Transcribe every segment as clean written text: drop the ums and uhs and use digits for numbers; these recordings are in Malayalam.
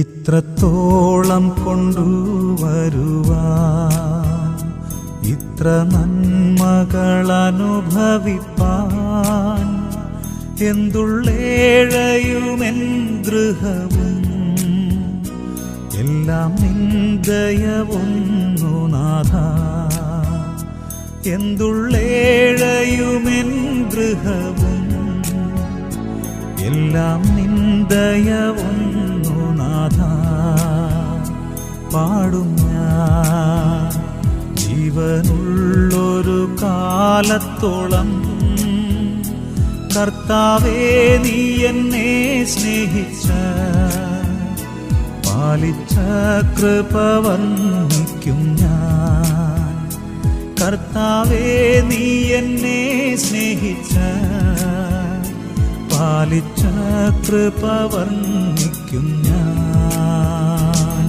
ഇത്രത്തോളം കൊണ്ടുവരുവാൻ, ഇത്ര നന്മകൾ അനുഭവിപ്പാൻ, എന്തുള്ളേഴയുമെൻ ഗൃഹവും എല്ലാം നിന്ദയവൊന്നു നാഥ. എന്തുള്ളേഴയുമെൻ ഗൃഹവും എല്ലാം നിന്ദയവൊന്നു നാഥ. പാടും ഞാൻ ജീവനുള്ളൊരു കാലത്തോളം, കർത്താവേ നീ എന്നെ സ്നേഹിച്ച പാലിച്ച കൃപ വർണ്ണിക്കും ഞാൻ. കർത്താവേ നീ എന്നെ സ്നേഹിച്ച പാലിച്ച കൃപ വർണ്ണിക്കും ഞാൻ.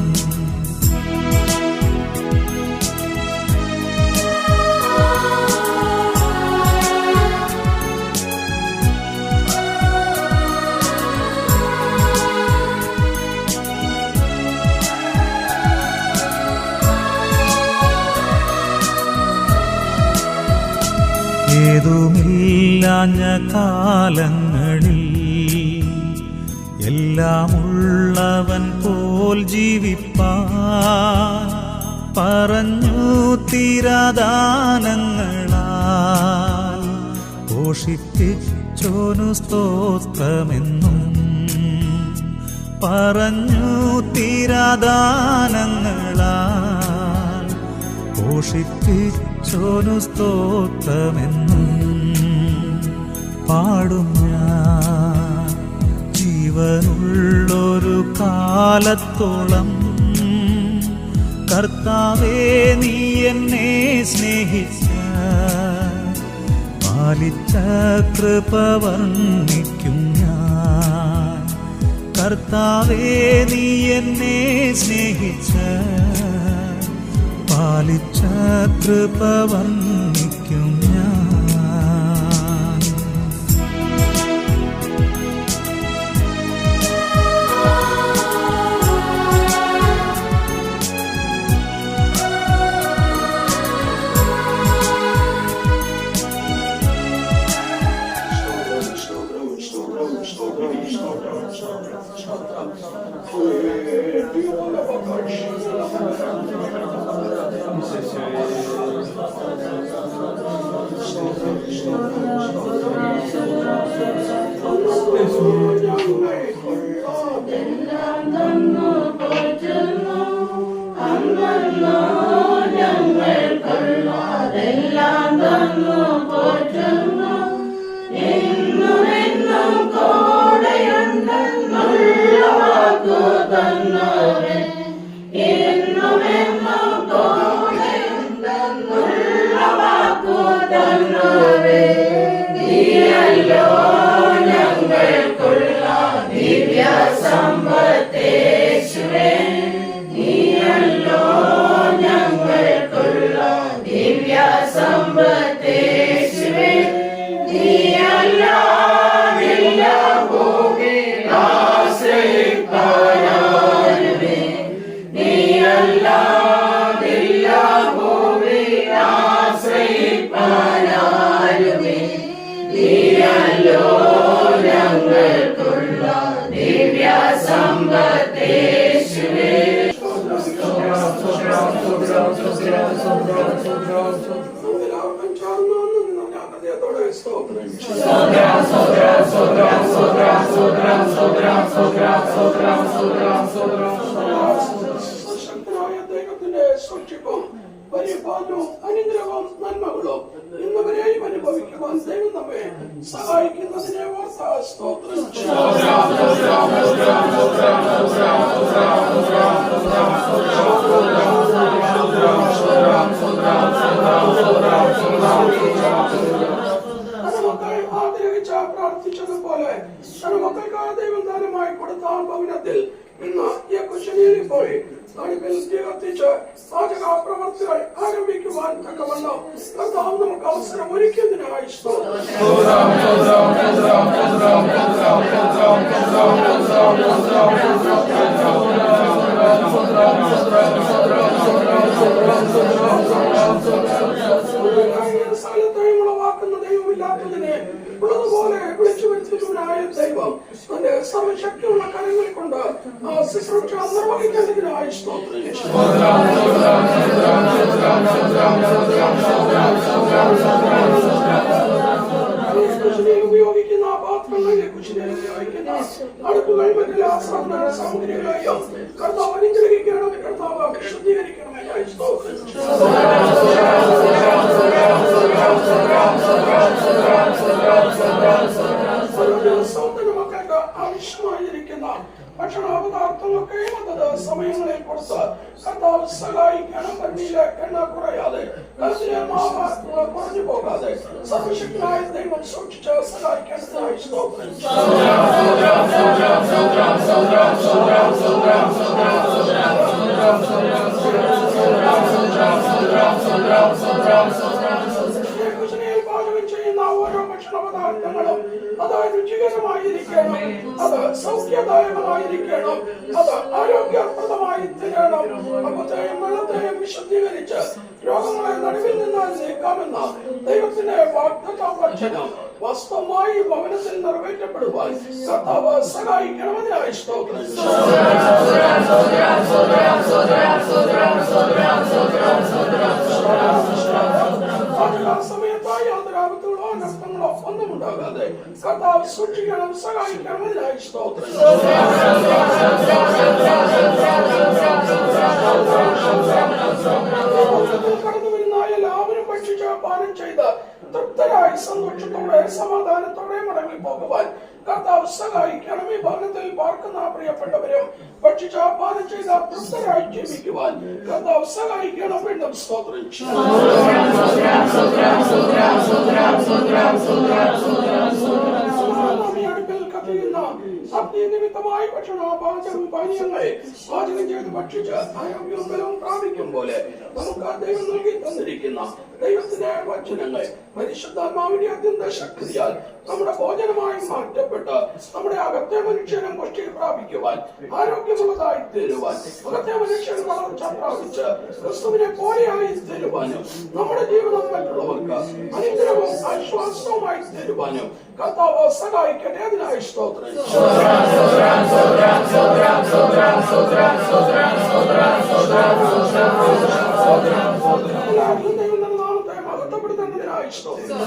ഏതുമില്ലാഞ്ഞ കാലങ്ങളിൽ എല്ലാമുള്ളവൻ പോൽ ജീവിപ്പാൻ പറഞ്ഞു തിരദാനങ്ങളാൽ പോഷിപ്പിച്ചോനു സ്തോത്രമെന്നും. പറഞ്ഞു തിരദാനങ്ങളാൽ പോഷിപ്പിച്ചോനു സ്തോത്രമെന്നും. പാടും ഞാൻ ജീവനുള്ളൊരു കാലത്തോളം, കർത്താവേ നീ എന്നെ സ്നേഹിച്ച പാലിച്ച കൃപ വർണ്ണിക്കും ഞാൻ. കർത്താവേ നീ എന്നെ സ്നേഹിച്ച പാലിച്ച കൃപ വർണ്ണിക്കും ഞാൻ. പരിപാലനവും അനുഗ്രഹവും നന്മകളും ഇന്നുവരെയും അനുഭവിക്കുവാൻ ദൈവം നമ്മെ സഹായിക്കുന്നതിനെ ഓർത്ത് സ്തോത്രം. ആഗ്രഹിച്ച പ്രാർത്ഥിച്ചതുപോലെ മക്കൾക്ക് ദൈവം ദാനമായി കൊടുത്ത ഭവനത്തിൽ ഇന്ന് ഈ കുശലിയിൽ പോയി നടുവിൽ കത്തിച്ച് പാചക പ്രവർത്തികൾ ആരംഭിക്കുവാൻ തക്കവണ്ണം കർത്താവ് നമുക്ക് അവസരം ഒരുക്കിയതിനായി സ്തോത്രം. സകലത്തെയും ഉളവാക്കുന്ന ദൈവമില്ലാത്തതിനെ ഉള്ളതുപോലെ വിളിച്ചു വരുത്തുന്നവനായ ദൈവം തന്റെ സർവശക്തിയുള്ള കരങ്ങൾ കൊണ്ട് ആ ശുശ്രൂഷ നിർവഹിക്കുന്നതിനായി ഉപയോഗിക്കുന്ന പാത്രങ്ങളെ ഉപയോഗിക്കുന്ന അടുപ്പുകൾ മറ്റെല്ലാ സാമഗ്രികളെയും കർത്താവ് അനുഗ്രഹിക്കണം, കർത്താവ് വിശുദ്ധീകരിക്കണമെന്നായി സൗന്ദര്യ മക്കൾക്ക് ആവശ്യമായിരിക്കുന്ന ഭക്ഷണപദാർത്ഥങ്ങളൊക്കെയും അതത് സമയങ്ങളിൽ കൊടുത്ത് കർത്താവ് സഹായിക്കണം. പന്നിയിലെ എണ്ണ കുറയാതെ കരുതിലെ മാവ് കുറഞ്ഞു പോകാതെ സർവശക്തനായ ദൈവം സൂക്ഷിച്ച് സഹായിക്കേണ്ടതായി പാചകം ചെയ്യുന്ന ഓരോ ഭക്ഷണപദാർത്ഥങ്ങളും അത് രുചികരമായിരിക്കണം, അത് സൗഖ്യദായകമായിരിക്കണം, അത് ആരോഗ്യപ്രദമായി തീരണം. അപ്പത്തെയും വെള്ളത്തെയും വിശുദ്ധീകരിച്ച് രോഗങ്ങളെ നടുവിൽ നിന്ന് നീക്കാമെന്ന ദൈവത്തിന്റെ വാഗ്ദത്തവചനം വാസ്തവമായി ഭവനത്തിൽ നിറവേറ്റപ്പെടുവാൻ കർത്താവ് സഹായിക്കണമെന്നായി സ്തോത്രം. സമയത്തായി യാതൊരു ആപത്തുകളോ അനർത്ഥങ്ങളോ ഒന്നും ഉണ്ടാകാതെ കർത്താവ് സൂക്ഷിക്കണം, സഹായിക്കണമെന്നായി സ്തോത്രം. കടന്നു വരുന്ന എല്ലാവരും ഭക്ഷിച്ച് പാനം ചെയ്ത് തൃപ്തരായി സന്തോഷത്തോടെ സമാധാനത്തോടെ മടങ്ങി പോകുവാൻ കർത്താവ് സഹായിക്കണം. ഈ ഭവനത്തിൽ പാർക്കുന്ന പ്രിയപ്പെട്ടവരും ഭക്ഷിച്ച പാനം ചെയ്ത തൃപ്തരായി ജീവിക്കുവാൻ കർത്താവ് സഹായിക്കണം. വീണ്ടും സ്തോത്രം. അടുപ്പിൽ കത്തിയുന്ന അഗ്നിനിമിത്തമായി പാനീയങ്ങളെ പാചകം ചെയ്ത് ഭക്ഷിച്ച് ആരോഗ്യവും ബലവും പ്രാപിക്കും പോലെ നമുക്ക് ദൈവം നൽകി തന്നിരിക്കുന്ന ദൈവത്തിന്റെ വചനങ്ങൾ പരിശുദ്ധാത്മാവിന്റെ അത്യന്ത ശക്തിയാൽ നമ്മുടെ ഭോജനമായി മാറ്റപ്പെട്ട് നമ്മുടെ അകത്തെ മനുഷ്യനും പുഷ്ടി പ്രാപിക്കുവാൻ, ആരോഗ്യമുള്ളതായി തീരുവാൻ, അകത്തെ മനുഷ്യൻ വളർച്ച പ്രാപിച്ച് ക്രിസ്തുവിനെ പോലെയായി തീരുവാനും നമ്മുടെ ജീവിതം മറ്റുള്ളവർക്ക് അനുഗ്രഹവും ആശ്വാസവുമായി തീരുവാനും കർത്താവ് സഹായിക്കട്ടെ. അതിനായി സ്തോത്രം. എല്ലാവരും ദൈവത്തിന്റെ നാമത്തെ മഹത്വപ്പെടുത്തുന്നതിനായി സ്തോത്രം.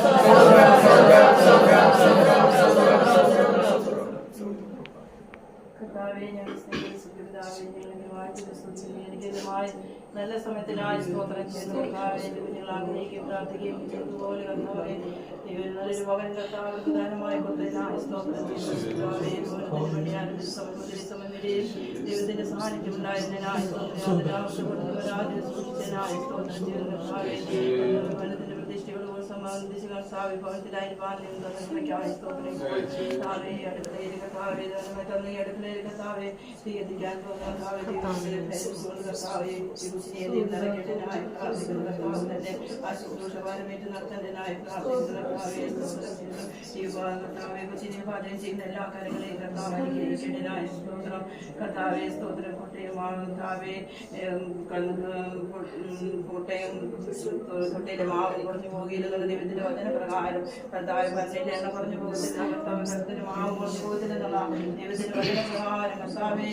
നല്ല സമയത്തിനായി സ്തോത്രം ചെയ്യുന്നു. കുഞ്ഞുങ്ങൾ ആഗ്രഹിക്കുകയും പ്രാർത്ഥിക്കുകയും ചെയ്തതുപോലെ കർത്താവേ നല്ലൊരു മകൻ കർത്താവ് പ്രധാനമായി കൊടുത്തതിനായി സ്തോത്രം ചെയ്യുന്നു. ദൈവത്തിന്റെ സാന്നിധ്യം ഉണ്ടായതിനായി സൂക്ഷിച്ചതിനായി സ്തോത്രം ചെയ്യുന്നു. പ്രതിഷ്ഠകളും സംബന്ധിച്ച് കർത്താവ് ഭവനത്തിലായി പാലിക്കായി സ്തോത്രം. കർത്താവേ അടുക്കളയിൽ കർത്താവേ തന്നെ അടുക്കളയിൽ കർത്താവേ സ്വീകരിക്കാൻ പോകുന്ന കർത്താവേ കർത്താവേ നിറയ്ക്കട്ടനായി പ്രാർത്ഥിക്കുന്ന കർത്താവ് തന്നെ ആ ശുശ്രൂഷ പാരമേറ്റ് നടത്തേണ്ടതിനായി പ്രാർത്ഥിക്കുന്ന കർത്താവേ കർത്താവെ കൊച്ചിനെ പാചകം ചെയ്യുന്ന എല്ലാ കാര്യങ്ങളെയും കർത്താവ് അനുഗ്രഹിക്കേണ്ടതിനായി സ്തോത്രം. കർത്താവെ സ്തോത്രം. കർത്താവെ കോട്ടയം തൊട്ടയിലെ മാവ് കുറഞ്ഞു പോകുകയില്ലെന്നുള്ള ദൈവത്തിന്റെ വചന പ്രകാരം കർത്താവ് പറഞ്ഞതിന്റെ എണ്ണ കുറഞ്ഞു പോകുന്നില്ല. കർത്താവ് കർത്തത്തിന് മാവ് കുറഞ്ഞു പോകുന്നില്ലെന്നുള്ള ദൈവത്തിന്റെ വചന പ്രകാരം കർത്താവെ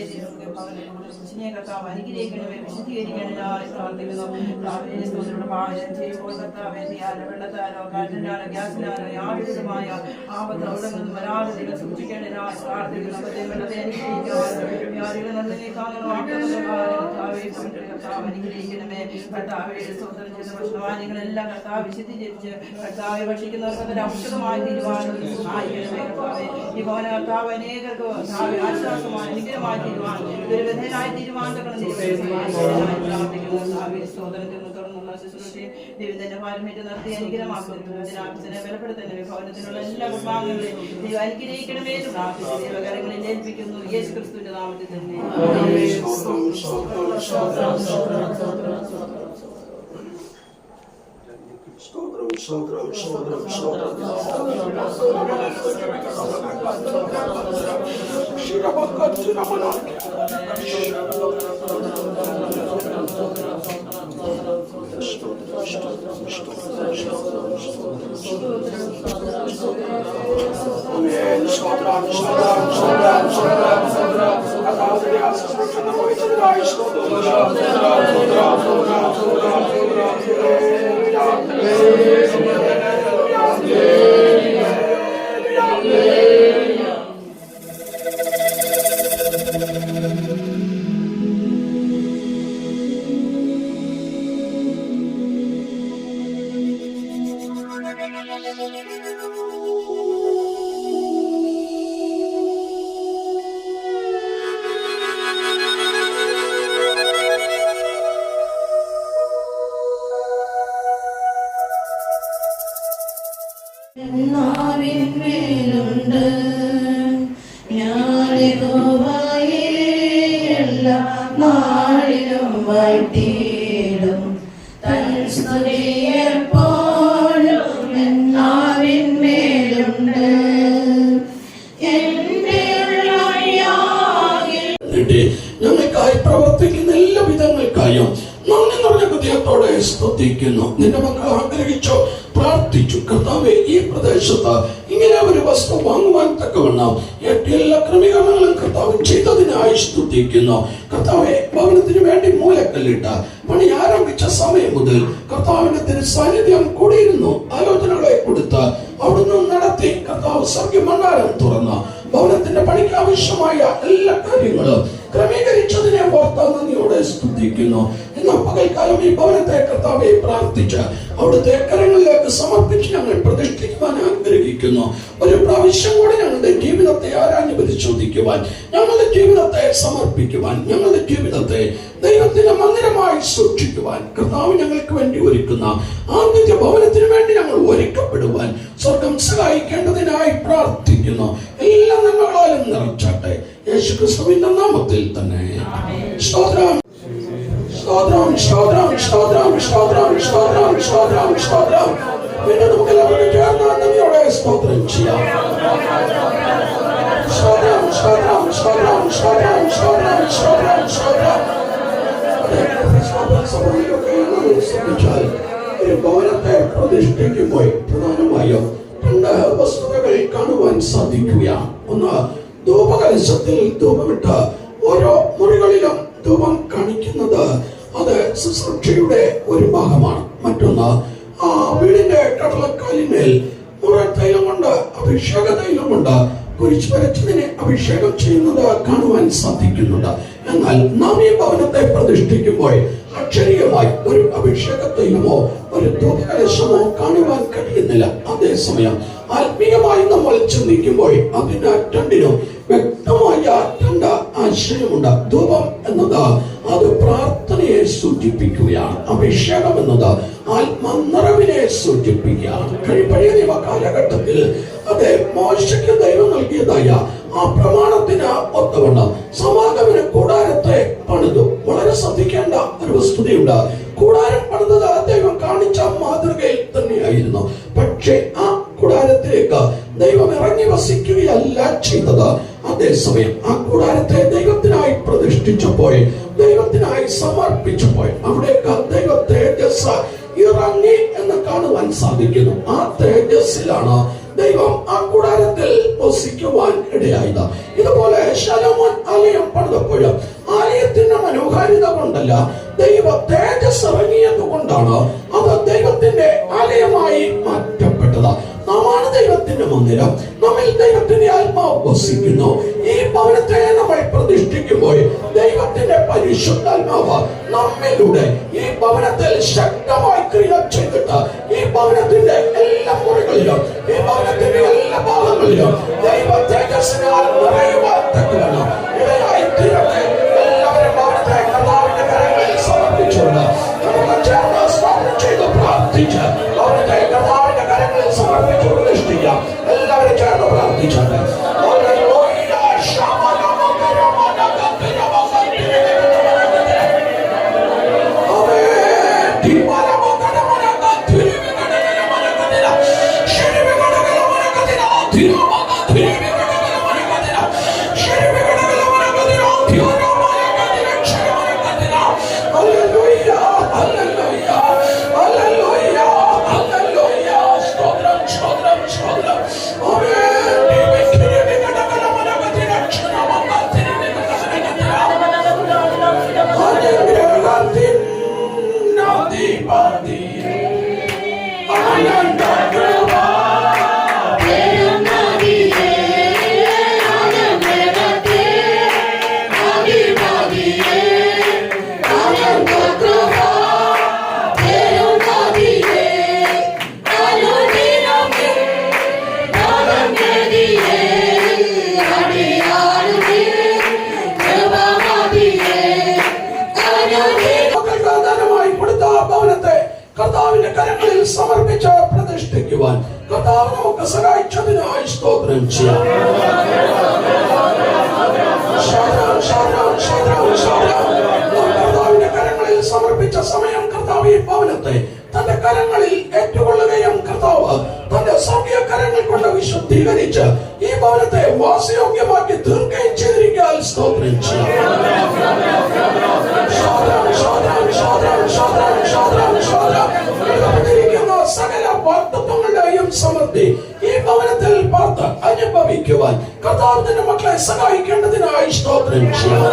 കൊച്ചിനെ കർത്താവ് അനുഗ്രഹിക്കണമേ, വിശുദ്ധീകരിക്കണമായി പ്രാർത്ഥിക്കുന്നു. കർത്താവെ സ്തോത്രം. പാചകം ചെയ്യുമ്പോൾ കർത്താവെ വെള്ളത്താലോ കാറ്റിനാലോ ഗ്യാസിനാലോ യാതൊരുമായ ആപത്ത് അവിടെ നിന്ന് വരാതെ ദൈവം സൂക്ഷിക്കേണ്ടതിനായി പ്രാർത്ഥിക്കുന്നു. വെള്ളത്തെ അനുഗ്രഹിക്കാൻ വ്യാധികൾ നല്ലതിനേക്കാളും കർത്താവ് അനുഗ്രഹിക്കണമേ. കർത്താവെ സ്തോത്രം ചെയ്ത ഭക്ഷണവാനികളെല്ലാം കർത്താവ് വിശുദ്ധീകരിച്ച് കർത്താവെ ഭക്ഷിക്കുന്നവർക്ക് ഔഷധമായി തീരുവാനും സഹായിക്കണമേ. കർത്താവെ ഈ ഭവന കർത്താവ് അനേകർക്ക് കർത്താവ് ആശ്വാസമായി അനുഗ്രഹമായി തീരുവാൻ ഒരു വിധേയനായി തീരുവാൻ പ്രാർത്ഥിക്കുന്നു. കർത്താവെ സ്തോത്രത്തിൽ തുടർന്നുള്ള ശുശ്രൂഷയും ദൈവത്തിന്റെ പാരമേറ്റ് നടത്തി അനുഗ്രഹമാക്കുന്നു. അതിനാവശ്യനെ ബലപ്പെടുത്തണമേ. ഭവനത്തിനുള്ള എല്ലാ കുടുംബാംഗങ്ങളെയും ദൈവം അനുഗ്രഹിക്കണമേ എന്ന് പ്രാർത്ഥിച്ച് ദൈവകരങ്ങളിൽ ഏൽപ്പിക്കുന്നു. യേശു ക്രിസ്തുവിന്റെ നാമത്തിൽ തന്നെ. നാവിന്മേലുണ്ട് ഞാനികോവായേയല്ല നാളിലും വാഴ്ത്തിയിടും തൻ സ്തുതിയെപ്പോഴും നാവിന്മേലുണ്ട് എന്റെ ഞങ്ങൾക്കായി പ്രവർത്തിക്കുന്ന എല്ലാ വിധങ്ങൾക്കായും നന്ദി നിറഞ്ഞ ഹൃദയത്തോടെ സ്തുതിക്കുന്നു. നിന്റെ മക്കൾ ആഗ്രഹിച്ചോ പ്രാർത്ഥിച്ചു. കർത്താവെ, ഈ പ്രദേശത്ത് ഇങ്ങനെ ഒരു വസ്തു വാങ്ങുവാൻ തക്കവണ്ണം എല്ലാ ക്രമീകരണങ്ങളും കർത്താവ് ചെയ്തതിനായി സ്തുതിക്കുന്നു. കർത്താവെ, ഭവനത്തിന് വേണ്ടി മൂലക്കല്ലിട്ട പണി ആരംഭിച്ച സമയം മുതൽ കർത്താവിന്റെ തിരുസാന്നിധ്യം കൂടിയിരുന്നു. ആലോചനകളെ കൊടുത്ത് അവിടുന്ന് നടത്തി കർത്താവ് സ്വർഗ്ഗമണ്ഡലം തുറന്ന് ഭവനത്തിന്റെ പണിക്ക് ആവശ്യമായ എല്ലാ കാര്യങ്ങളും ക്രമീകരിച്ചതിനെ ഓർത്ത് നന്ദിയോടെ സ്തുതിക്കുന്നു. എന്നാൽ പകൽക്കാലം ഈ ഭവനത്തെ കർത്താവെ പ്രാർത്ഥിച്ച് അവിടുത്തെ കരങ്ങളിലേക്ക് സമർപ്പിച്ച് ഞങ്ങൾ പ്രതിഷ്ഠിക്കുവാൻ ആഗ്രഹിക്കുന്നു. ഒരു പ്രാവശ്യം കൂടി ഞങ്ങളുടെ ജീവിതത്തെ ആരാഞ്ഞു പരിശോധിക്കുവാൻ, ഞങ്ങളുടെ ജീവിതത്തെ സമർപ്പിക്കുവാൻ, ഞങ്ങളുടെ ജീവിതത്തെ ദൈവത്തിന്റെ മന്ദിരമായി സൂക്ഷിക്കുവാൻ കർത്താവ് ഞങ്ങൾക്ക് വേണ്ടി ഒരുക്കുന്ന ആദ്യത്തെ ഭവനത്തിന് വേണ്ടി ഞങ്ങൾ ഒരുക്കപ്പെടുവാൻ സ്വർഗം സഹായിക്കേണ്ടതിനായി പ്രാർത്ഥിക്കുന്നു. എല്ലാ നന്മകളാലും നിറച്ചാട്ടെ യേശുക്രിസ്തുവിന്റെ നാമത്തിൽ തന്നെ. സ്തോത്രം, സ്തോത്രം, സ്തോത്രം, സ്തോത്രം, സ്തോത്രം, സ്തോത്രം, സ്തോത്രം, സ്തോത്രം. പിന്നെ നമുക്ക് എല്ലാവരും ചേർന്ന് നന്ദിയോടെ സ്തോത്രം ചെയ്യാം. സ്തോത്രം, സ്തോത്രം, സ്തോത്രം, സ്തോത്രം, സ്തോത്രം, സ്തോത്രം, സ്തോത്രം. ഒരു ഭവനത്തെ പ്രതിഷ്ഠിക്കുമ്പോൾ പ്രധാനമായും രണ്ട് വസ്തുതകൾ കാണുവാൻ സാധിക്കുകയാണ്. ഒന്ന്, ധൂപകലശത്തിൽ ധൂപമിട്ട് ഓരോ മുറികളിലും ധൂപം കാണിക്കുന്നത് അത് ശുശ്രൂഷയുടെ ഒരു ഭാഗമാണ്. മറ്റൊന്ന്, ആ വീടിന്റെ കടലക്കാലിന്മേൽ മുറത്തൈലം കൊണ്ട് അഭിഷേക തൈലം കൊണ്ട് കുരിശ് വരച്ചതിനെ അഭിഷേകം ചെയ്യുന്നത് കാണുവാൻ സാധിക്കുന്നുണ്ട്. എന്നാൽ നാം ഈ ഭവനത്തെ പ്രതിഷ്ഠിക്കുമ്പോൾ അക്ഷരീയമായി ഒരു അഭിഷേക തൈലമോ ഒരു ധൂപകലശമോ കാണുവാൻ കഴിയുന്നില്ല. അതേസമയം ആത്മീയമായി നമ്മൾ ചിന്തിക്കുമ്പോൾ അതിന് രണ്ടിനും വ്യക്തമായ രണ്ട് ആശയമുണ്ട്. ധൂപം എന്നത് അത് പ്രാർത്ഥനയെ സൂചിപ്പിക്കുകയാണ്. അഭിഷേകം എന്നത് ആത്മനിറവിനെ സൂചിപ്പിക്കുകയാണ്. പഴയ നിയമ കാലഘട്ടത്തിൽ അത് മോശയ്ക്ക് ദൈവം നൽകിയതായ ആ പ്രമാണത്തിന് ഒത്തവണ്ണം സമാഗമന കൂടാരത്തെ പണിതു. വളരെ ശ്രദ്ധിക്കേണ്ട ഒരു വസ്തുതയുണ്ട്. കൂടാരം പണിതത് ദൈവം കാണിച്ച മാതൃകയിൽ തന്നെയായിരുന്നു. പക്ഷേ ആ കൂടാരത്തിലേക്ക് ദൈവം ഇറങ്ങി വസിക്കുകയല്ല ചെയ്തത്. അതേസമയം ആ കൂടാരത്തെ ദൈവത്തിനായി പ്രതിഷ്ഠിച്ചപ്പോൾ, ദൈവത്തിനായി സമർപ്പിച്ചപ്പോൾ അവിടേക്ക് ദൈവ തേജസ് ഇറങ്ങി എന്ന് കാണുവാൻ സാധിക്കുന്നു. ആ തേജസ്സിലാണ് ദൈവം ആ കൂടാരത്തിൽ വസിക്കുവാൻ ഇടയായത്. ഇതുപോലെ ശലോമോൻ ആലയം പണിതപ്പോഴും ആലയത്തിന്റെ മനോഹാരിത കൊണ്ടല്ല, ദൈവ തേജസ് ഇറങ്ങിയത് കൊണ്ടാണ് അത് ദൈവത്തിന്റെ ആലയമായി മാറ്റപ്പെട്ടത്. നാമാണ് ദൈവത്തിന്റെ മന്ദിരം, നമ്മിൽ ദൈവത്തിന്റെ ആത്മാവ് വസിക്കുന്നു. ഈ ഭവനത്തെ നമ്മൾ പ്രതിഷ്ഠിക്കുമ്പോൾ ദൈവത്തിന്റെ പരിശുദ്ധാത്മാവ് നമ്മിലൂടെ ഈ ഭവനത്തിൽ ശക്തമായി ക്രിയ ചെയ്തിട്ട് ഈ ഭവനത്തിന്റെ എല്ലാ മുറികളിലും ഈ ഭവനത്തിന്റെ എല്ലാ ഭാഗങ്ങളിലും ദൈവ തേജസ്സിനാൽ നിറയുവാൻ തക്കവണ്ണം ഇടയായി തീരട്ടെ. എല്ലാവരും ഭവനത്തെ കർത്താവിന്റെ കരങ്ങളിൽ സമർപ്പിച്ചുകൊണ്ട് നമുക്ക് ചേർന്ന് സ്തോത്രം ചെയ്ത് പ്രാർത്ഥിച്ച് ഭവനത്തെ കർത്താവിന്റെ കരങ്ങളിൽ സമർപ്പിച്ചു പ്രതിഷ്ഠിക്കാം. എല്ലാവരും ചേർന്ന് പ്രാർത്ഥിച്ചോണ്ട് Hallelujah, hallelujah, hallelujah. സമർപ്പിച്ച് പ്രതിഷ്ഠിക്കുവാൻ കർത്താവ് നമുക്ക് സഹായിച്ചതിനായി സ്തോത്രം ചെയ്യാം. കർത്താവിന്റെ കരങ്ങളിൽ സമർപ്പിച്ച സമയം കർത്താവ് ഈ ഭവനത്തെ തന്റെ കരങ്ങളിൽ ഏറ്റുകൊള്ളുകയും കർത്താവ് തന്റെ സ്വർഗീയ കരങ്ങൾ കൊണ്ട് വിശുദ്ധീകരിച്ച് ഈ ഭവനത്തെ വാസയോഗ്യമാക്കി തീർക്കുകയും ചെയ്തിരിക്കാൻ സ്തോത്രം ചെയ്യാം. സകല വാഗ്ദത്തങ്ങളുടെയും സമൃദ്ധി ഈ ഭവനത്തിൽ പാർത്ത് അനുഭവിക്കുവാൻ കർത്താവ് തന്റെ മക്കളെ സഹായിക്കേണ്ടതിനായി സ്തോത്രം ചെയ്യാം.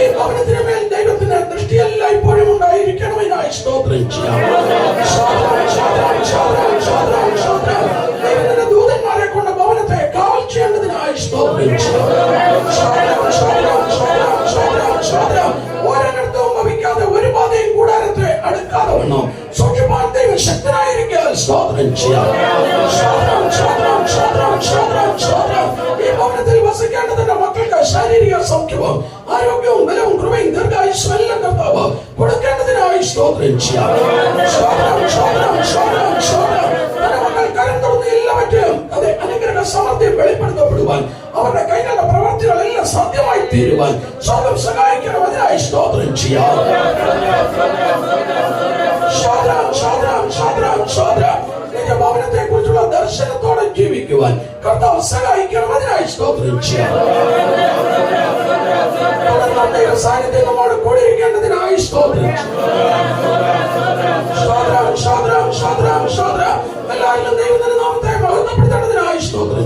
ഈ ഭവനത്തിന് മേൽ ദൈവത്തിന്റെ ദൃഷ്ടിയെല്ലാം ഇപ്പോഴും ഉണ്ടായിരിക്കണമെന്നായി സ്തോത്രം ചെയ്യാം. ദൈവത്തിന്റെ ദൂതന്മാരെ കൊണ്ട് ഭവനത്തെ കാവൽ ചെയ്യേണ്ടതിനായി സ്തോത്രം ചെയ്യാം. ഓരോരിടത്തും ഭവിക്കാതെ ഒരു ബാധയും കൂടാരത്തെ അടുക്കാതെ വണ്ണം സൂക്ഷിപ്പാൻ ദൈവം ശക്തനായിരിക്കാൻ സ്തോത്രം ചെയ്യാം. ഈ ഭവനത്തിൽ വസിക്കേണ്ടതിന്റെ മക്കൾക്ക് ശാരീരിക സൗഖ്യവും ആരോഗ്യവും ബലവും കൃപയും ദീർഘായുസ്സും എല്ലാം കർത്താവ് കൊടുക്കേണ്ടതിനായി സ്തോത്രം ചെയ്യാം. കരം തുറന്ന് എല്ലാവറ്റെയും അത് അനുഗ്രഹ സമൃദ്ധി വെളിപ്പെടുത്തപ്പെടുവാൻ അവരുടെ കൈകളുടെ പ്രവർത്തികളെല്ലാം സാധ്യമായി തീരുവാൻ സ്വർഗം സഹായിക്കണമെന്നായി സ്തോത്രം ചെയ്യാം. ഭവനത്തെ കുറിച്ചുള്ള ദർശനത്തോടെ ജീവിക്കുവാൻ കർത്താവ് സഹായിക്കണമെന്നായി സ്തോത്രം ചെയ്യാം. സാന്നിധ്യം നമ്മോട് കൂടിയിരിക്കേണ്ടതിനായി സ്തോത്രം. എല്ലാവരും ദൈവത്തിന്റെ നാമത്തെ മഹത്വപ്പെടുത്തേണ്ടതിനായി സ്തോത്രം.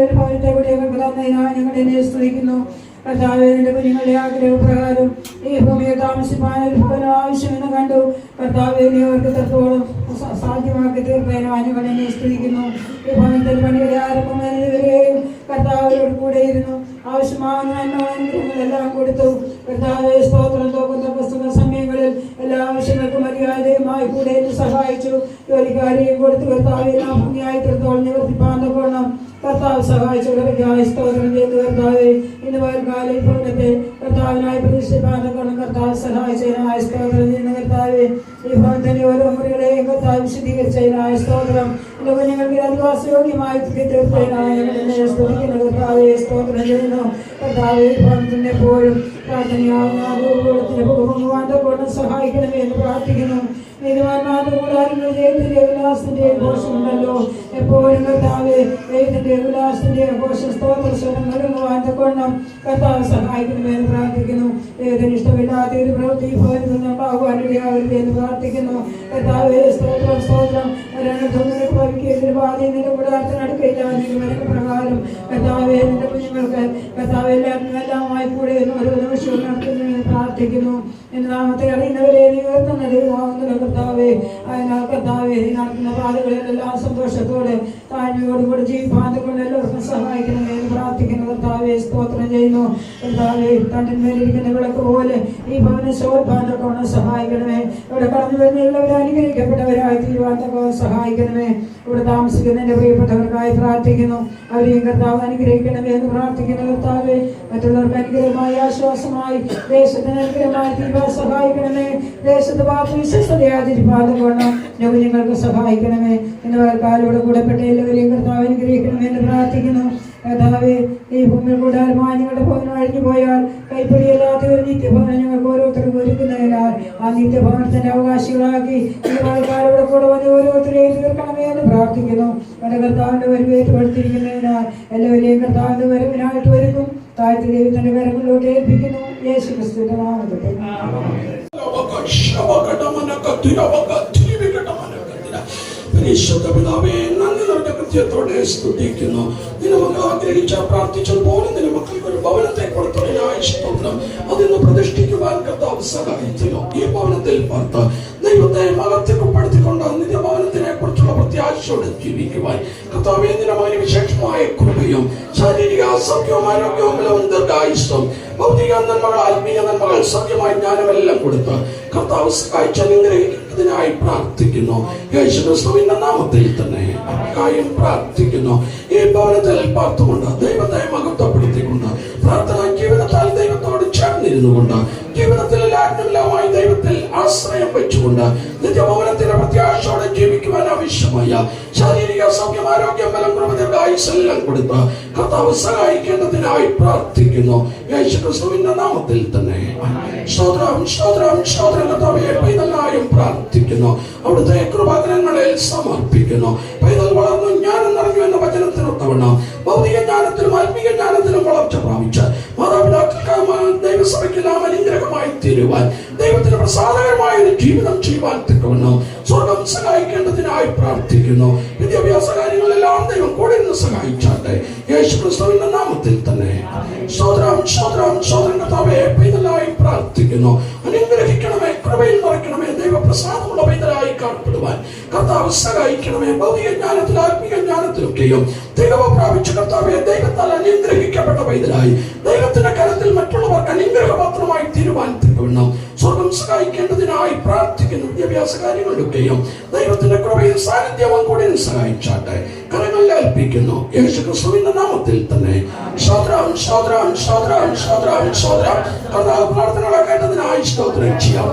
ഒരു ഭവനത്തെ കൂടി ഞങ്ങൾക്ക് തന്നതിനായി ഞങ്ങൾ എന്നെ സ്തുതിക്കുന്നു. കർത്താവേ, നിന്റെ കുഞ്ഞുങ്ങളുടെ ആഗ്രഹപ്രകാരം ഈ ഭൂമിയെ താമസിപ്പാൻ ഒരു ഭവനം ആവശ്യമെന്ന് കണ്ടു. കർത്താവേ, നീ അവർക്ക് തത്തോളം സാധ്യമാക്കി തീർപ്പതിനായി ഞങ്ങൾ എന്നെ സ്തുതിക്കുന്നു. ഈ ഭവനത്തിൽ പണിയുടെ ആരംഭം വരെയും കർത്താവിനോട് കൂടെ ഇരുന്നു. ആവശ്യമാകുന്ന ഞങ്ങളെല്ലാം കൊടുത്തു. കർത്താവേ, സ്തോത്രം. തോക്കുന്ന പുസ്തക സമയങ്ങളിൽ എല്ലാ ആവശ്യങ്ങൾക്കും മര്യാദയുമായി കൂടെ സഹായിച്ചു. ജോലിക്കാരെയും കൊടുത്തു. കർത്താവെ, നാം ഭംഗിയായി തീർത്തോളം നിവർത്തിപ്പാൻ തക്കോണം കർത്താവ് സഹായിച്ചവരൊക്കെയായി സ്തോത്രം ചെയ്തു. കർത്താവെ, ഇന്ന് വൈകാലം ഭവനത്തെ കർത്താവിനായി പ്രതിഷ്ഠിപ്പാൻ തക്കോണം കർത്താവ് സഹായിച്ചതിനായി സ്തോത്രം ചെയ്യുന്ന കർത്താവെ, ഈ ഭവനത്തിന്റെ ഓരോ മുറികളെയും കർത്താവ് വിശദീകരിച്ചതിനായി സ്തോത്രം. എന്റെ കുഞ്ഞുങ്ങൾക്ക് അധിവാസയോഗ്യമായി തീർത്തതിനായി ഞങ്ങൾ സ്തുതിക്കുന്ന കർത്താവെ സ്തോത്രം ചെയ്യുന്നു. കർത്താവെ, ഈ ഭവനത്തിന്റെ എപ്പോഴും പ്രാർത്ഥനയാവുന്ന ദൂരത്തിന് പോകുവാൻ തക്കോണം സഹായിക്കണമേ എന്ന് പ്രാർത്ഥിക്കുന്നു. ദൈവത്തിന്റെ ഘോഷമുണ്ടല്ലോ എപ്പോഴും കർത്താവെ, ദൈവത്തിന്റെ ഉല്ലാസത്തിന്റെ ഘോഷ സ്തോത്ര സ്വരം നൽകുവാൻ തക്കോണം കർത്താവ് സഹായിക്കണമെന്ന് പ്രാർത്ഥിക്കുന്നു. ദൈവത്തിന് ഇഷ്ടമില്ലാത്ത ഒരു പ്രവൃത്തി ഭവനിൽ നിന്നുണ്ടാകുവാൻ ഇടയാകരുത് എന്ന് പ്രാർത്ഥിക്കുന്നു. കർത്താവെ, സ്തോത്രം സ്തോത്രം. ബാധയുടെ കൂടാരത്തിനടുക്കയില്ല പ്രകാരം കർത്താവെ, നിന്റെ കുഞ്ഞുങ്ങൾക്ക് കർത്താവ് എല്ലാമായി കൂടെ ഓരോ നിമിഷവും നടത്തുന്നതിന് പ്രാർത്ഥിക്കുന്നു. എന്റെ നാമത്തെ അറിയുന്നവരെ നീ ഉയർത്തുന്ന ദൈവമാകുന്നല്ലോ കർത്താവെ. അതിനാൽ കർത്താവെ, നീ നടത്തുന്ന പാതകളിലെല്ലാം സന്തോഷത്തോടെ താഴ്മയോടുകൂടി ജീവിപ്പാൻ കൊണ്ട് എല്ലാവർക്കും സഹായിക്കണമേ എന്ന് പ്രാർത്ഥിക്കുന്നു. കർത്താവെ, സ്തോത്രം ചെയ്യുന്നു. കർത്താവെ, തണ്ടിന്മേലിരിക്കുന്ന വിളക്ക് പോലെ ഈ ഭവന ശോഭാൻ കൊണ്ട് സഹായിക്കണമേ. ഇവിടെ കടന്നു വരുന്ന എല്ലാവരും അനുഗ്രഹിക്കപ്പെട്ടവരായി തീരുവാൻ സഹായിക്കണമേ. ഇവിടെ താമസിക്കുന്ന എന്റെ പ്രിയപ്പെട്ടവർക്കായി പ്രാർത്ഥിക്കുന്നു. അവരെയും കർത്താവ് അനുഗ്രഹിക്കണമേ എന്ന് പ്രാർത്ഥിക്കുന്നു. കർത്താവെ, മറ്റുള്ളവർക്ക് അനുഗ്രഹമായി ആശ്വാസമായി ദേശത്തിന് അനുഗ്രഹമായി തീരുവാൻ സഹായിക്കണമേ. ദേശത്ത് വാക്ക് വിശ്വസ്തയാചരിപ്പാൻ കൊണ്ട് ഞങ്ങൾക്ക് സഹായിക്കണമേ. എന്നിവർക്കാലൂടെ കൂടെപ്പെട്ട എല്ലാവരെയും കർത്താവ് അനുഗ്രഹിക്കണമേ എന്ന് പ്രാർത്ഥിക്കുന്നു. കർത്താവെ, ഈ ഭൂമിയിൽ കൂടാരമായി ഞങ്ങളുടെ ഭവനം അഴിഞ്ഞു പോയാൽ കൈപ്പിടിയല്ലാത്ത ഒരു നിത്യഭവനം ഞങ്ങൾക്ക് ഓരോരുത്തർക്കും ഒരുക്കുന്നതിനാൽ ആ നിത്യഭവനത്തിന്റെ അവകാശികളാക്കി ഈ ആൾക്കാരോട് കൂടെ വന്ന് ഓരോരുത്തരെയും തീർക്കണമേ എന്ന് പ്രാർത്ഥിക്കുന്നു. എന്റെ കർത്താവിന്റെ വരവേറ്റുപെടുത്തിയിരിക്കുന്നതിനാൽ എല്ലാവരെയും കർത്താവിന്റെ വരവിനായിട്ട് ഒരുക്കും താഴ്ത്തി ദൈവത്തിന്റെ കരങ്ങളിലോട്ട് ഏൽപ്പിക്കുന്നു. യേശു ക്രിസ്തുവിന്റെ നാമത്തിൽ പരിശുദ്ധപിതാവേ, നന്ദി നിറഞ്ഞ കൃത്യത്തോടെ സ്തുതിക്കുന്നു. നിന്നെ മക്കൾ ആഗ്രഹിച്ച പ്രാർത്ഥിച്ചതുപോലെ നിന്റെ മക്കൾക്ക് ഒരു ഭവനത്തെ കൊടുത്തതിനായി സ്തോത്രം. അതിന്ന് പ്രതിഷ്ഠിക്കുവാൻ കർത്താവ് സഹായിച്ചല്ലോ. ഈ ഭവനത്തിൽ പാർത്ത് ദൈവത്തെ മഹത്വപ്പെടുത്തിക്കൊണ്ട് നിന്റെ ഭവനത്തിനെ കുറിച്ചുള്ള പ്രത്യാശയോടെ ജീവിക്കുവാൻ കർത്താവേ, നിരമായി വിശേഷമായ കൃപയും ശാരീരിക സൗഖ്യവും ആരോഗ്യവും ബലവും ദീർഘായുസ്സും ഭൗതിക നന്മകൾ ആത്മീയ നന്മകൾ സത്യമായ ജ്ഞാനമെല്ലാം കൊടുത്ത് കർത്താവ് സഹായിച്ച സഹായിക്കേണ്ടതിനായി പ്രാർത്ഥിക്കുന്നു. യേശുക്രിസ്തുവിന്റെ നാമത്തിൽ തന്നെ അവർക്കായും പ്രാർത്ഥിക്കുന്നു. ഈ ഭവനത്തിൽ പാർത്തുകൊണ്ട് ദൈവത്തെ മഹത്വപ്പെടുത്തിക്കൊണ്ട് പ്രാർത്ഥനാ ജീവിതത്താൽ ദൈവത്തോട് ചേർന്നിരുന്നുകൊണ്ട് ജീവിതത്തിൽ എല്ലാവരുമായി ദൈവത്തിൽ ആശ്രയം വെച്ചുകൊണ്ട് നിത്യഭവനത്തിന്റെ പ്രത്യാശയോടെ ജീവിക്കുവാൻ ആവശ്യമായ ശാരീരിക സൗഖ്യം, ആരോഗ്യം, ബലം, എല്ലാം കൊടുത്ത് കർത്താവ് സഹായിക്കേണ്ടതിനായി പ്രാർത്ഥിക്കുന്നു. യേശുക്രിസ്തുവിന്റെ നാമത്തിൽ തന്നെ സ്തോത്രം, സ്തോത്രം, സ്തോത്രം. കർത്താവേ, പൈതലായും പ്രാർത്ഥിക്കുന്നു. അവിടുത്തെ കൃപാകരങ്ങളിൽ സമർപ്പിക്കുന്നു. പൈതൽ വളർന്നു ജ്ഞാനം നിറഞ്ഞു എന്ന വചനത്തിനൊത്തവണ്ണം ഭൗതിക ജ്ഞാനത്തിലും ആത്മീയ ജ്ഞാനത്തിലും വളർച്ച പ്രാപിച്ച് മാതാപിതാക്കൾക്ക് ദൈവസഭയ്ക്കെല്ലാം അനുഗ്രഹമായി തീരുവാൻ, ദൈവത്തിന് പ്രസാദകരമായ ഒരു ജീവിതം ചെയ്യുവാൻ തക്കവണ്ണം സ്വർഗം സഹായിക്കേണ്ടതിനായി പ്രാർത്ഥിക്കുന്നു. വിദ്യാഭ്യാസ കാര്യങ്ങളെല്ലാം ദൈവം കൂടെ നിന്ന് സഹായിച്ചാട്ടെ. യേശുക്രിസ്തുവിന്റെ നാമത്തിൽ തന്നെ സ്തോത്രം, സ്തോത്രം, സ്തോത്രം. കർത്താവേ, പൈതലായി പ്രാർത്ഥിക്കുന്നു. അനുഗ്രഹിക്കണമേ, കൃപയിൽ നിറയ്ക്കണമേ. ദൈവപ്രസാദമുള്ള പൈതലായി കാണപ്പെടുവാൻ കർത്താവ് സഹായിക്കണമേ. ഭൗതിക ജ്ഞാനത്തിൽ ആത്മീയ ജ്ഞാനത്തിലൊക്കെയും ദൈവം പ്രാപിച്ച കർത്താവെ, ദൈവത്താൽ അനുഗ്രഹിക്കപ്പെട്ട പൈതലായി ദൈവത്തിന്റെ കരത്തിൽ മറ്റുള്ളവർക്ക് അനുഗ്രഹപാത്രമായി തീരുവാൻ തക്കവണ്ണം സ്വർഗം സഹായിക്കേണ്ടതിനായി പ്രാർത്ഥിക്കുന്നു. വിദ്യാഭ്യാസ കാര്യങ്ങളിലൊക്കെയും ദൈവത്തിന്റെ കൃപയും സാന്നിധ്യവും കൂടി സഹായിച്ചാട്ടെ. കരങ്ങളിൽ ഏൽപ്പിക്കുന്നു. യേശുക്രിസ്തുവിന്റെ നാമത്തിൽ തന്നെ സ്തോത്രം, സ്തോത്രം, സ്തോത്രം, സ്തോത്രം, സ്തോത്രം. കർത്താവ് പ്രാർത്ഥനകളെ കേട്ടതിനായി സ്തോത്രം ചെയ്യാം.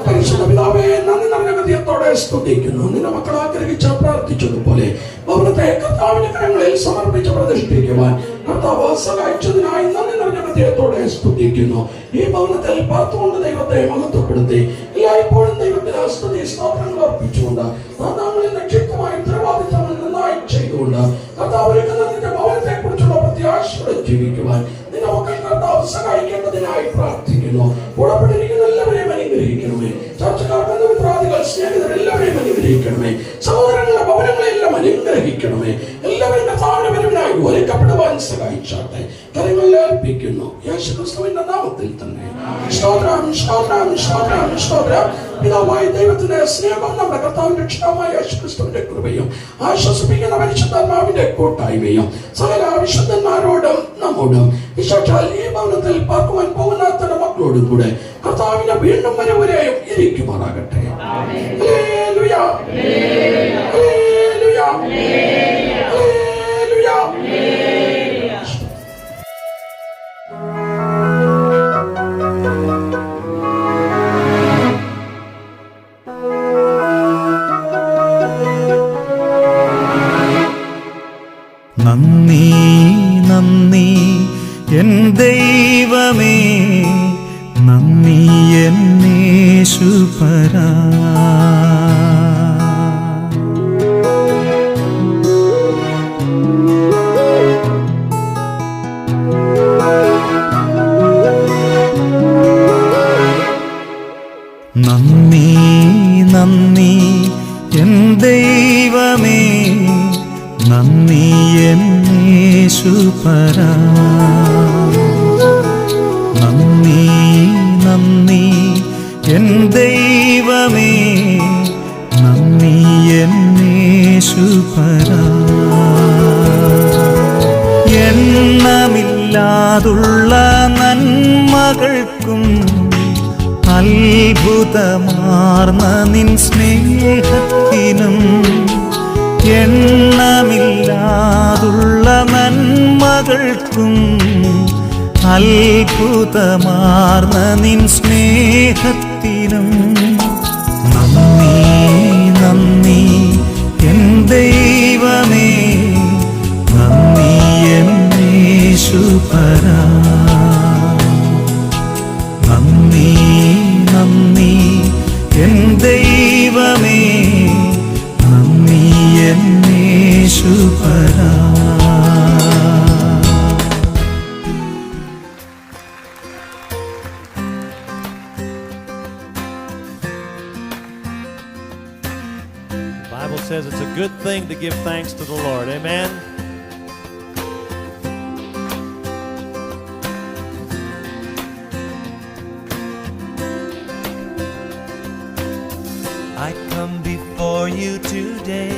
പരിശുദ്ധ പിതാവേ, നന്ദി നിറഞ്ഞ ഹൃദയത്തോടെ സ്തുതിക്കുന്നു. നിന്റെ മക്കൾ ആഗ്രഹിച്ച് പ്രാർത്ഥിച്ചതുപോലെ ഭവനത്തെ കർത്താവിന്റെ കരങ്ങളിൽ സമർപ്പിച്ച് പ്രതിഷ്ഠിക്കുവാൻ കർത്താവ് സഹായിച്ചതിനായി നന്ദി നിറഞ്ഞ ഹൃദയത്തോടെ സ്തുതിക്കുന്നു. ഈ ഭവനത്തിൽ പാർത്തുകൊണ്ട് ദൈവത്തെ മഹത്വപ്പെടുത്തി എല്ലായ്പ്പോഴും ദൈവത്തിന് സ്തുതി സ്തോത്രങ്ങൾ അർപ്പിച്ചുകൊണ്ട് നാമങ്ങളിൽ നിക്ഷിപ്തമായി ഉത്തരവാദിത്തങ്ങൾ നന്നായി ചെയ്തുകൊണ്ട് കർത്താവ് നിന്റെ ഭവനത്തെ കുറിച്ചുള്ള പ്രത്യാശയോടെ ജീവിക്കുവാൻ നിന്റെ മക്കൾ കർത്താവ് സഹായിക്കേണ്ടതിനായി പ്രാർത്ഥിക്കുന്നു. കൂടപ്പെട്ടിരിക്കുന്ന എല്ലാവരെയും അനുഗ്രഹിക്കണമേ. ചർച്ചക്കാർ, ബന്ധുമിത്രാദികൾ, സ്നേഹിതർ എല്ലാവരെയും അനുഗ്രഹിക്കണമേ. സഹോദരങ്ങളുടെ ഭവനങ്ങളെല്ലാം അനുഗ്രഹിക്കണമേ. എല്ലാവരും കർത്താവിന്റെ വരവിനായി ഒരുക്കപ്പെടുവാൻ സഹായിച്ചാട്ടെ. കരങ്ങളിൽ ഏൽപ്പിക്കുന്നു. യേശുക്രിസ്തുവിന്റെ നാമത്തിൽ തന്നെ സ്തോത്രം, സ്തോത്രം, സ്തോത്രം, സ്തോത്രം. പിതാവായ ദൈവത്തിന്റെ സ്നേഹം, നമ്മുടെ കർത്താവിന്റെ രക്ഷിതാവായ യേശുക്രിസ്തുവിന്റെ കൃപയും ആശ്വസിപ്പിക്കുന്ന പരിശുദ്ധാത്മാവിന്റെ കൂട്ടായ്മയും സകല വിശുദ്ധന്മാരോടും നമ്മോടും വിശേഷാൽ ഈ ഭവനത്തിൽ പാർക്കുവാൻ പോകുന്ന തന്റെ മക്കളോടും കൂടെ കർത്താവിന്റെ വീണ്ടും വരവരെയും ഇരിക്കുമാറാകട്ടെ. Hallelujah, hallelujah, hallelujah. നന്ദി, നന്ദി എൻ ദൈവമേ, നന്ദി എൻ യേശുപരാ. നന്ദി, നന്ദി എൻ ദൈവമേ, നന്ദി എൻ യേശുപരാ. നന്ദി, നന്ദി എൻ ദൈവമേ, നന്ദി എൻ യേശുപരാ. എണ്ണമില്ലാതുള്ള നന്മകൾക്കും അത്ഭുതമാർന്ന നിൻ സ്നേഹത്തിനും, എണ്ണമില്ലാതുള്ള നന്മകൾക്കും അത്ഭുതമാർന്ന നിൻ സ്നേഹത്തിനും നന്ദി, നന്ദി എൻ ദൈവമേ, നന്ദി എൻ യേശുപരാ. നന്ദി, നന്ദി എൻ ദൈവമേ, നന്ദി N യേശുപരാ. The Bible says it's a good thing to give thanks to the Lord. Amen. I come before you today,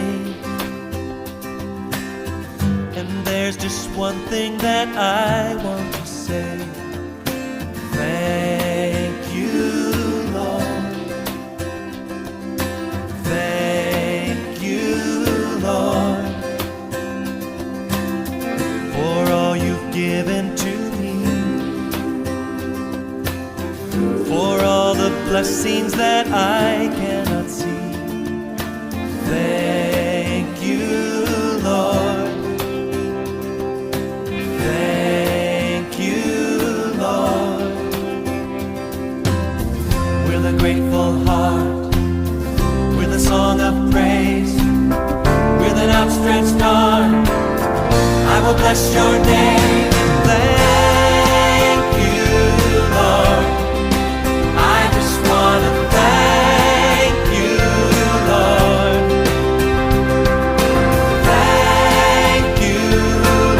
And there's just one thing that I want to say. thank you, Lord. the scenes that I cannot see. Thank you, Lord. Thank you, Lord. With a grateful heart, with a song of praise, with an outstretched arm, I will bless your name. Thank you, Lord. I just want to thank you, Lord. Thank you,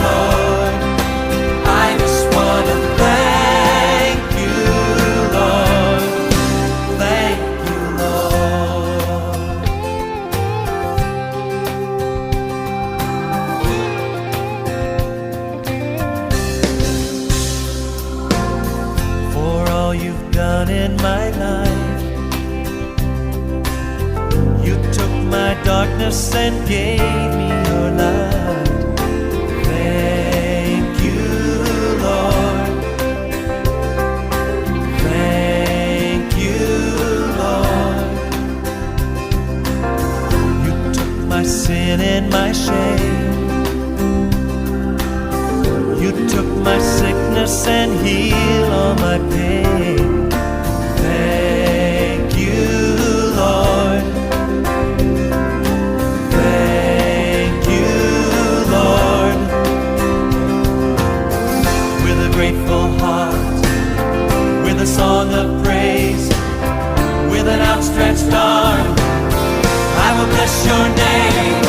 Lord. I just want to thank you, Lord. Thank you, Lord. For all you've done in my life, you took my darkness and gave me your light. Thank you, Lord. Thank you, Lord. You took my sin and my shame. You took my sickness and healed all my pain. Thank you, Lord. Thank you, Lord. With a grateful heart, with a song of praise, with an outstretched arm, I will bless your name.